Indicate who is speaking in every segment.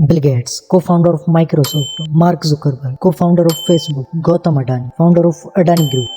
Speaker 1: Bill Gates, co-founder of Microsoft, mark Zuckerberg, co-founder of Facebook, Gautam Adani, founder of Adani group.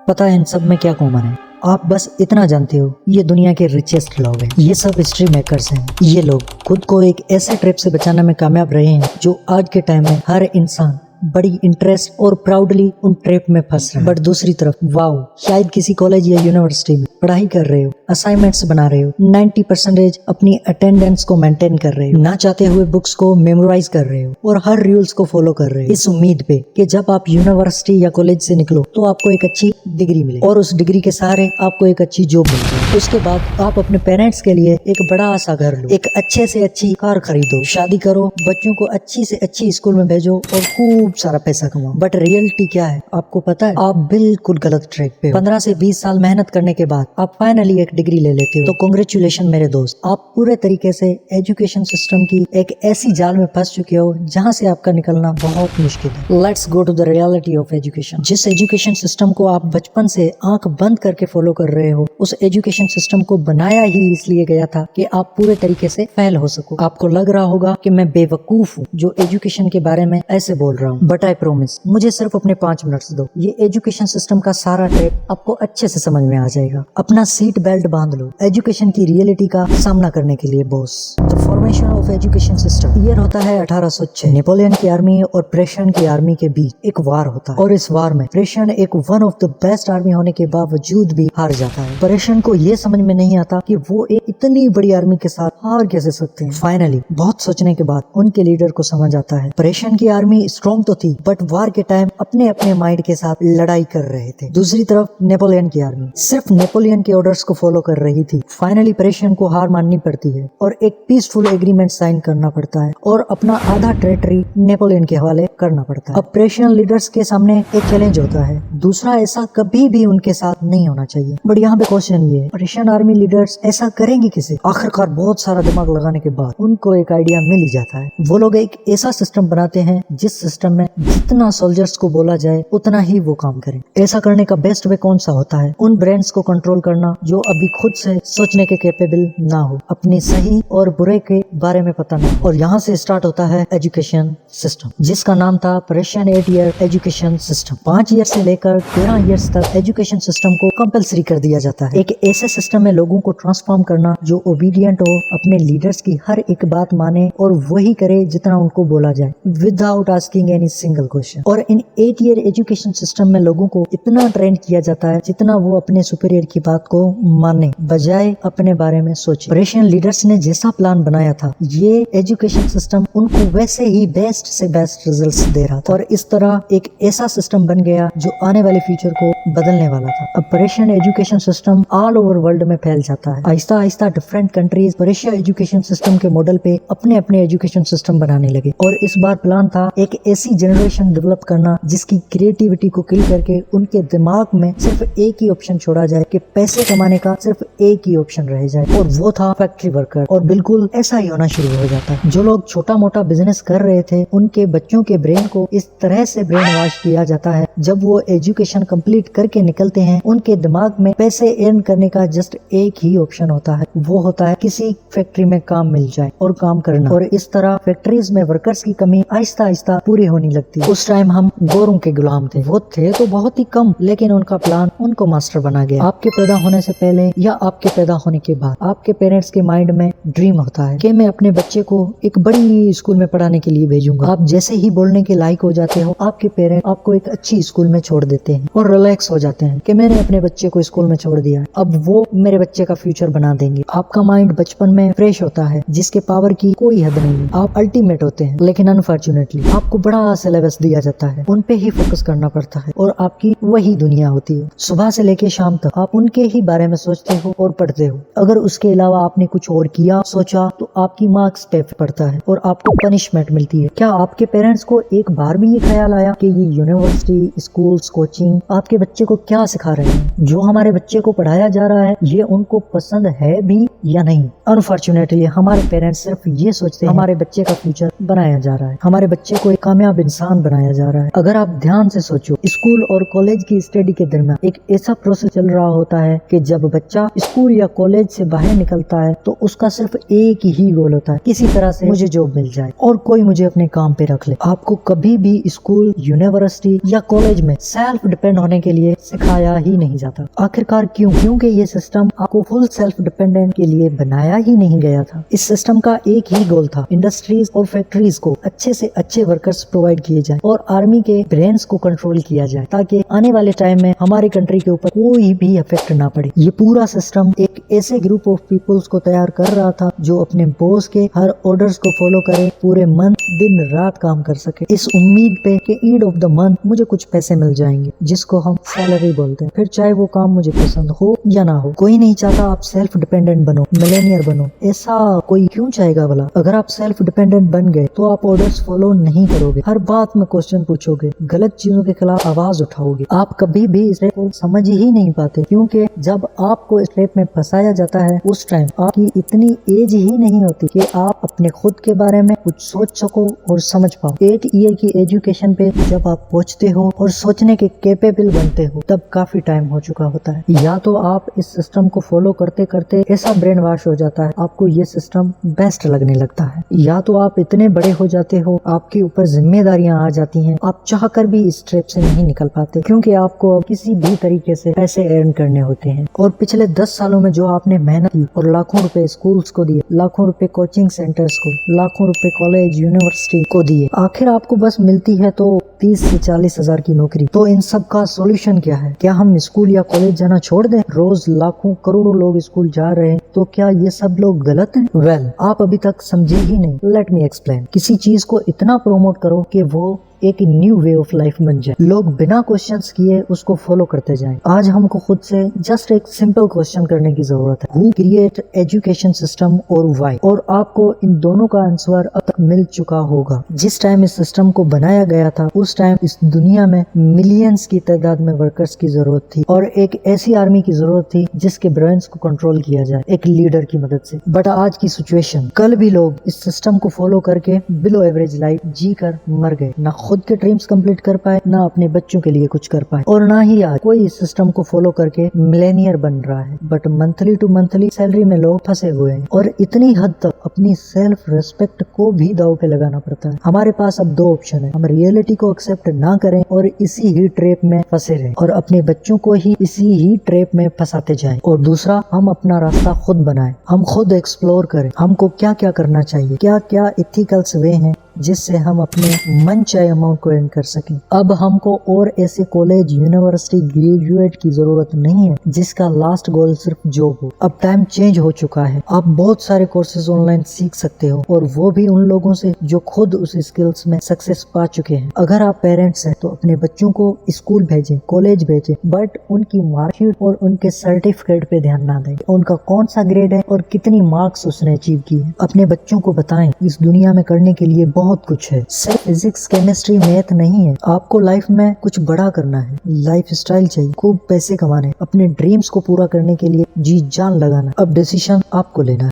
Speaker 1: पता है इन सब में क्या कॉमन है? आप बस इतना जानते हो, ये दुनिया के रिचेस्ट लोग हैं। ये सब हिस्ट्री मेकर्स हैं। ये लोग खुद को एक ऐसे ट्रैप से बचाने में कामयाब रहे हैं जो आज के टाइम में हर इंसान बड़ी इंटरेस्ट और प्राउडली उन ट्रैप में फंस रहा है। बट दूसरी तरफ वाओ, शायद किसी कॉलेज या यूनिवर्सिटी में पढ़ाई कर रहे हो, असाइनमेंट्स बना रहे हो, 90% अपनी अटेंडेंस को मेंटेन कर रहे हो, ना चाहते हुए बुक्स को मेमोराइज कर रहे हो और हर रूल्स को फॉलो कर रहे हो, इस उम्मीद पे कि जब आप यूनिवर्सिटी या कॉलेज से निकलो तो आपको एक अच्छी डिग्री मिले और उस डिग्री के सहारे आपको एक अच्छी जॉब मिल जाए। उसके बाद आप अपने पेरेंट्स के लिए एक बड़ा सा घर लो, एक अच्छे से अच्छी कार खरीदो, शादी करो, बच्चों को अच्छी से अच्छी स्कूल में भेजो और खूब सारा पैसा कमाओ। बट रियलिटी क्या है आपको पता है? आप बिल्कुल गलत ट्रैक पे हो। 15 से 20 साल मेहनत करने के बाद आप फाइनली एक डिग्री ले लेते हो तो कांग्रेचुलेशन मेरे दोस्त, आप पूरे तरीके से एजुकेशन सिस्टम की एक ऐसी जाल में फंस चुके हो जहां से आपका निकलना बहुत मुश्किल है। Let's go to the reality of education. जिस एजुकेशन सिस्टम को आप बचपन से आंख बंद करके फॉलो कर रहे हो, उस एजुकेशन सिस्टम को बनाया ही इसलिए गया था कि आप पूरे तरीके से फेल हो सको। आपको लग रहा होगा कि मैं बेवकूफ हूँ जो एजुकेशन के बारे में ऐसे बोल रहा हूँ, बट आई प्रॉमिस, मुझे सिर्फ अपने 5 मिनट्स दो। ये एजुकेशन सिस्टम का सारा ट्रैप आपको अच्छे से समझ में आ जाएगा। अपना सीट बेल्ट बांध लो एजुकेशन की रियलिटी का सामना करने के लिए boss. The formation of education system year होता है 1806। नेपोलियन की आर्मी और प्रेशियन की आर्मी के बीच एक वार होता है और इस वार में प्रेशियन एक one of the best army होने के बावजूद भी हार जाता है। प्रेशियन को ये समझ में नहीं आता कि वो एक इतनी बड़ी आर्मी के साथ हार कैसे सकते हैं। फाइनली बहुत सोचने के बाद उनके लीडर को समझ आता है प्रेशियन की आर्मी स्ट्रॉन्ग तो थी बट वार के टाइम अपने अपने माइंड के साथ लड़ाई कर रहे थे। दूसरी तरफ नेपोलियन की आर्मी सिर्फ नेपोलियन के ऑर्डर्स को फॉलो कर रही थी। फाइनली प्रेशियन को हार माननी पड़ती है और एक पीसफुल एग्रीमेंट साइन करना पड़ता है और अपना आधा टेरिटरी नेपोलियन के हवाले करना पड़ता है। अब प्रेशियन लीडर्स के सामने एक चैलेंज होता है, दूसरा ऐसा कभी भी उनके साथ नहीं होना चाहिए। बट यहाँ पे क्वेश्चन ये है, प्रेशियन आर्मी लीडर्स ऐसा करेंगे किसे? आखिरकार बहुत सारा दिमाग लगाने के बाद उनको एक आइडिया मिल ही जाता है। वो लोग एक ऐसा सिस्टम बनाते हैं जिस सिस्टम में जितना सोल्जर्स को बोला जाए उतना ही वो काम करें। ऐसा करने का बेस्ट वे कौन सा होता है? उन ब्रेन्स को कंट्रोल करना जो अभी खुद से सोचने के कैपेबल ना हो, अपने सही और बुरे के बारे में पता ना हो। और यहाँ से स्टार्ट होता है एजुकेशन सिस्टम जिसका नाम था प्रेशियन 8 ईयर एजुकेशन सिस्टम। 5 ईयर से लेकर 13 ईयर्स तक एजुकेशन सिस्टम को कंपलसरी कर दिया जाता है। एक ऐसे सिस्टम में लोगों को ट्रांसफॉर्म करना जो ओबीडियंट हो, अपने लीडर्स की हर एक बात माने और वही करे जितना उनको बोला जाए without asking any single question. और इन 8 ईयर एजुकेशन सिस्टम में लोगों को इतना ट्रेन किया जाता है जितना वो अपने सुपीरियर की बात को माने बजाय अपने बारे में सोचे। प्रेशियन लीडर्स ने जैसा प्लान बनाया था ये एजुकेशन सिस्टम उनको वैसे ही बेस्ट से बेस्ट रिजल्ट्स दे रहा था और इस तरह एक ऐसा सिस्टम बन गया जो आने वाले फ्यूचर को बदलने वाला था। अब Prussian education system all over world में फैल जाता है। आहिस्ता आहिस्ता different countries Prussian education system के मॉडल पे अपने अपने एजुकेशन सिस्टम बनाने लगे और इस बार प्लान था एक ऐसी जनरेशन डेवलप करना जिसकी क्रिएटिविटी को किल करके उनके दिमाग में सिर्फ एक ही ऑप्शन छोड़ा जाए कि पैसे कमाने का सिर्फ एक ही ऑप्शन रह जाए और वो था फैक्ट्री वर्कर। और बिल्कुल ऐसा ही होना शुरू हो जाता है। जो लोग छोटा मोटा बिजनेस कर रहे थे उनके बच्चों के ब्रेन को इस तरह से ब्रेन वॉश किया जाता है जब वो एजुकेशन कंप्लीट करके निकलते हैं उनके दिमाग में पैसे अर्न करने का जस्ट एक ही ऑप्शन होता है, वो होता है किसी फैक्ट्री में काम मिल जाए और काम करना। और इस तरह फैक्ट्रीज में वर्कर्स की कमी आहिस्ता आहिस्ता पूरी होने लगती है। उस टाइम हम गोरों के गुलाम थे, वो थे तो बहुत ही कम लेकिन उनका प्लान उनको मास्टर बना गया। आपके पैदा होने से पहले या आपके पैदा होने के बाद आपके पेरेंट्स के माइंड में ड्रीम होता है कि मैं अपने बच्चे को एक बड़ी स्कूल में पढ़ाने के लिए भेजूंगा। आप जैसे ही बोलने के लायक हो जाते हो आपके पेरेंट्स आपको एक अच्छी स्कूल में छोड़ देते हैं और रिलैक्स हो जाते हैं कि मैंने अपने बच्चे को स्कूल में छोड़ दिया, अब वो मेरे बच्चे का फ्यूचर बना देंगे। आपका माइंड बचपन में फ्रेश होता है जिसके पावर की कोई हद नहीं है। आप अल्टीमेट होते हैं लेकिन अनफॉर्चुनेटली आपको बड़ा सिलेबस दिया जाता है, उन पे ही फोकस करना पड़ता है और आपकी वही दुनिया होती है। सुबह से लेके शाम तक आप उनके ही बारे में सोचते हो और पढ़ते हो। अगर उसके अलावा आपने कुछ और किया सोचा तो आपकी मार्क्स पे पड़ता है और आपको पनिशमेंट मिलती है। क्या आपके पेरेंट्स को एक बार भी ये ख्याल आया कि ये यूनिवर्सिटी, स्कूल्स, कोचिंग आपके बच्चे को क्या सिखा रहे हैं? जो हमारे बच्चे को पढ़ाया जा रहा है ये उनको पसंद है भी या नहीं? अनफॉर्चुनेटली हमारे पेरेंट्स सिर्फ ये सोचते हैं हमारे बच्चे का फ्यूचर बनाया जा रहा है, हमारे बच्चे को एक कामयाब इंसान बनाया जा रहा है। अगर आप ध्यान से सोचो, स्कूल और कॉलेज की स्टडी के दरमियान एक ऐसा प्रोसेस चल रहा होता है कि जब बच्चा स्कूल या कॉलेज से बाहर निकलता है तो उसका सिर्फ एक ही गोल होता है, किसी तरह से मुझे जॉब मिल जाए और कोई मुझे अपने काम पे रख ले। आपको कभी भी स्कूल, यूनिवर्सिटी या कॉलेज में सेल्फ डिपेंड होने के लिए सिखाया ही नहीं जाता। आखिरकार क्यों? क्योंकि ये सिस्टम आपको फुल सेल्फ डिपेंडेंट के लिए बनाया ही नहीं गया था। इस सिस्टम का एक ही गोल था, इंडस्ट्रीज और फैक्ट्रीज को अच्छे से अच्छे वर्कर्स प्रोवाइड किए जाए और आर्मी के ब्रेन्स को कंट्रोल किया जाए ताकि आने वाले टाइम में हमारी कंट्री के ऊपर कोई भी इफेक्ट ना पड़े। ये पूरा सिस्टम एक ऐसे ग्रुप ऑफ पीपल्स को तैयार कर रहा था जो अपने बॉस के हर ऑर्डर्स को फॉलो करे, पूरे मंथ दिन रात काम कर सके, इस उम्मीद पे कि एंड ऑफ द मंथ मुझे कुछ पैसे मिल जाएंगे, जिसको हम सैलरी बोलते हैं, फिर चाहे वो काम मुझे पसंद हो या ना हो। कोई नहीं चाहता आप सेल्फ डिपेंडेंट बनो, मिलेनियर बनो, ऐसा कोई क्यों चाहेगा भला? अगर आप सेल्फ डिपेंडेंट बन गए तो आप ऑर्डर्स फॉलो नहीं करोगे, हर बात में क्वेश्चन पूछोगे, गलत चीजों के खिलाफ आवाज उठाओगे। आप कभी भी इस को समझ ही नहीं पाते, क्योंकि जब आपको इस ट्रैप में फंसाया जाता है उस टाइम आपकी इतनी एज ही नहीं होती कि आप अपने खुद के बारे में कुछ सोच सको और समझ पाओ। 8 ईयर की एजुकेशन पे जब आप पहुंचते हो और सोचने के कैपेबल बनते हो तब काफी टाइम हो चुका होता है। या तो आप इस सिस्टम को फॉलो करते करते ऐसा ब्रेन वॉश हो जाता है, आपको ये सिस्टम बेस्ट लगने लगता है, या तो आप इतने बड़े हो जाते हो, आपके ऊपर जिम्मेदारियां आ जाती हैं, आप चाहकर भी इस ट्रैप से नहीं निकल पाते, क्योंकि आपको अब किसी भी तरीके से पैसे अर्न करने होते हैं। और पिछले 10 सालों में जो आपने मेहनत की और लाखों रुपए स्कूल्स को दिए, लाखों रुपए कोचिंग सेंटर्स को, लाखों रुपए कॉलेज यूनिवर्सिटी को दिए, आखिर आपको बस मिलती है तो 30 से 40 हजार की नौकरी। तो इन सब का सॉल्यूशन क्या है? क्या हम स्कूल या कॉलेज जाना छोड़ दें? रोज लाखों करोड़ों लोग स्कूल जा रहे हैं, तो क्या ये सब लोग गलत हैं? वेल, आप अभी तक समझे ही नहीं। Let me explain. किसी चीज को इतना प्रमोट करो कि वो एक न्यू वे ऑफ लाइफ बन जाए, लोग बिना क्वेश्चंस किए उसको फॉलो करते जाएं। आज हमको खुद से जस्ट एक सिंपल क्वेश्चन करने की जरूरत है, हु क्रिएट एजुकेशन सिस्टम और व्हाई? और आपको इन दोनों का आंसर अब तक मिल चुका होगा। जिस टाइम इस सिस्टम को बनाया गया था उस टाइम इस दुनिया में मिलियंस की तादाद में वर्कर्स की जरूरत थी और एक ऐसी आर्मी की जरूरत थी जिसके ब्रेन्स को कंट्रोल किया जाए एक लीडर की मदद से। बट आज की सिचुएशन, कल भी लोग इस सिस्टम को फॉलो करके बिलो एवरेज लाइफ जी कर मर गए, ना खुद के ड्रीम्स कंप्लीट कर पाए, ना अपने बच्चों के लिए कुछ कर पाए, और ना ही आज कोई इस सिस्टम को फॉलो करके मिलेनियर बन रहा है। But monthly to monthly salary में लोग फंसे हुए हैं और इतनी हद तक अपनी सेल्फ रेस्पेक्ट को भी दांव पे लगाना पड़ता है। हमारे पास अब 2 ऑप्शन है, हम रियलिटी को एक्सेप्ट ना करें और इसी ही ट्रैप में फंसे रहें और अपने बच्चों को ही इसी ही ट्रैप में फंसाते जाएं, और दूसरा, हम अपना रास्ता खुद बनाएं, हम खुद एक्सप्लोर करें हमको क्या क्या करना चाहिए, क्या क्या एथिकल्स वे हैं जिससे हम अपने मन चाहे अमाउंट को अर्न कर सकें। अब हमको और ऐसे कॉलेज, यूनिवर्सिटी ग्रेजुएट की जरूरत नहीं है जिसका लास्ट गोल सिर्फ जॉब हो। अब टाइम चेंज हो चुका है, आप बहुत सारे कोर्सेज ऑनलाइन सीख सकते हो और वो भी उन लोगों से जो खुद उस स्किल्स में सक्सेस पा चुके हैं। अगर आप पेरेंट्स हैं तो अपने बच्चों को स्कूल भेजें, कॉलेज भेजें, बट उनकी मार्कशीट और उनके सर्टिफिकेट पे ध्यान ना दें, उनका कौन सा ग्रेड है और कितनी मार्क्स उसने अचीव की है। अपने बच्चों को बताएं इस दुनिया में करने के लिए बहुत कुछ है, सिर्फ फिजिक्स, केमिस्ट्री, मैथ नहीं है। आपको लाइफ में कुछ बड़ा करना है, लाइफ स्टाइल चाहिए, खूब पैसे कमाने, अपने ड्रीम्स को पूरा करने के लिए जी जान लगाना। अब डिसीजन आपको लेना है।